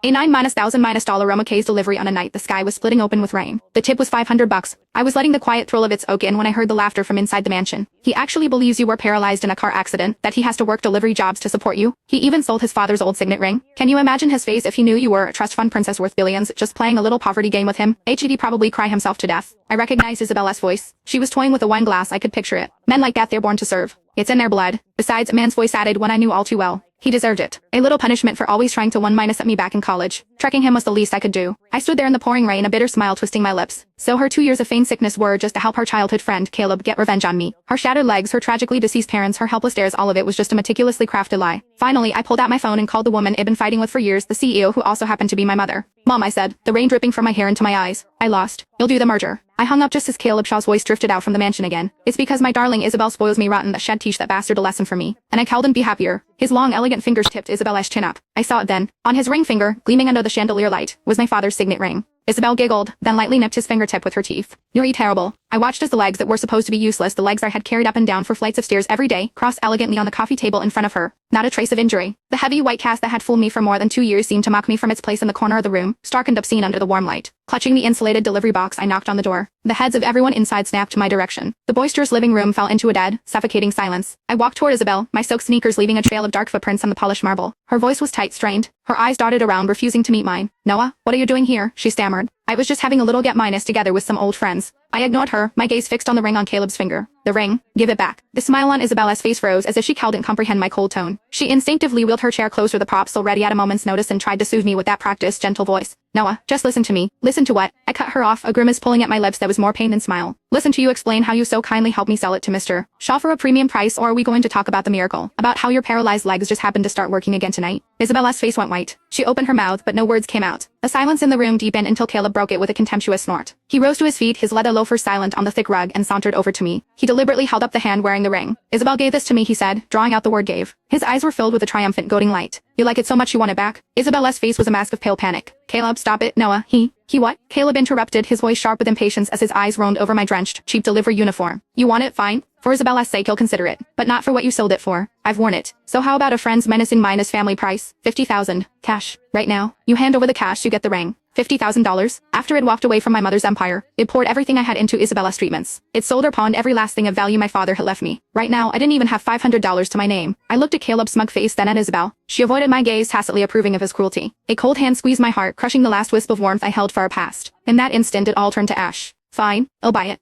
A 9-1000 Roma case delivery on a night the sky was splitting open with rain. The tip was $500. I was letting the quiet thrill of its oak in when I heard the laughter from inside the mansion. He actually believes you were paralyzed in a car accident, that he has to work delivery jobs to support you. He even sold his father's old signet ring. Can you imagine his face if he knew you were a trust fund princess worth billions, just playing a little poverty game with him? He'd probably cry himself to death. I recognized Isabella's voice. She was toying with a wine glass. I could picture it. Men like that, they're born to serve. It's in their blood. Besides, a man's voice added when I knew all too well. He deserved it. A little punishment for always trying to 1-up me back in college. Trekking him was the least I could do. I stood there in the pouring rain, a bitter smile twisting my lips. So her 2 years of feigned sickness were just to help her childhood friend, Caleb, get revenge on me. Her shattered legs, her tragically deceased parents, her helpless stares, all of it was just a meticulously crafted lie. Finally, I pulled out my phone and called the woman I'd been fighting with for years, the CEO, who also happened to be my mother. Mom, I said, the rain dripping from my hair into my eyes. I lost. You'll do the merger. I hung up just as Caleb Shaw's voice drifted out from the mansion again. It's because my darling Isabel spoils me rotten that shed teach that bastard a lesson for me. And I couldn't be happier. His long, elegant fingers tipped Isabella's chin up. I saw it then. On his ring finger, gleaming under the chandelier light, was my father's signet ring. Isabel giggled, then lightly nipped his fingertip with her teeth. You're terrible. I watched as the legs that were supposed to be useless, the legs I had carried up and down for flights of stairs every day, crossed elegantly on the coffee table in front of her. Not a trace of injury. The heavy white cast that had fooled me for more than 2 years seemed to mock me from its place in the corner of the room, stark and obscene under the warm light. Clutching the insulated delivery box, I knocked on the door. The heads of everyone inside snapped my direction. The boisterous living room fell into a dead, suffocating silence. I walked toward Isabel, my silk sneakers leaving a trail of dark footprints on the polished marble. Her voice was tight, strained. Her eyes darted around, refusing to meet mine. Noah, what are you doing here? She stammered. I was just having a little get-minus together with some old friends. I ignored her, my gaze fixed on the ring on Caleb's finger. The ring. Give it back. The smile on Isabella's face froze as if she couldn't comprehend my cold tone. She instinctively wheeled her chair closer, the prop still ready at a moment's notice, and tried to soothe me with that practiced, gentle voice. Noah, just listen to me. Listen to what? I cut her off, a grimace pulling at my lips that was more pain than smile. Listen to you explain how you so kindly helped me sell it to Mr. Shaw for a premium price, or are we going to talk about the miracle? About how your paralyzed legs just happened to start working again tonight? Isabella's face went white. She opened her mouth, but no words came out. A silence in the room deepened until Caleb broke it with a contemptuous snort. He rose to his feet, his leather loafers silent on the thick rug, and sauntered over to me. He deliberately held up the hand wearing the ring. Isabel gave this to me, he said, drawing out the word gave. His eyes were filled with a triumphant, goading light. You like it so much you want it back? Isabella's face was a mask of pale panic. Caleb, stop it, Noah. He what? Caleb interrupted, his voice sharp with impatience as his eyes roamed over my drenched, cheap delivery uniform. You want it? Fine. For Isabella's sake, he'll consider it. But not for what you sold it for. I've worn it. So how about a friend's menacing minus family price? 50,000. Cash. Right now. You hand over the cash, you get the ring. $50,000. After it walked away from my mother's empire, it poured everything I had into Isabella's treatments. It sold or pawned every last thing of value my father had left me. Right now, I didn't even have $500 to my name. I looked at Caleb's smug face, then at Isabel. She avoided my gaze, tacitly approving of his cruelty. A cold hand squeezed my heart, crushing the last wisp of warmth I held for our past. In that instant, it all turned to ash. Fine, I'll buy it.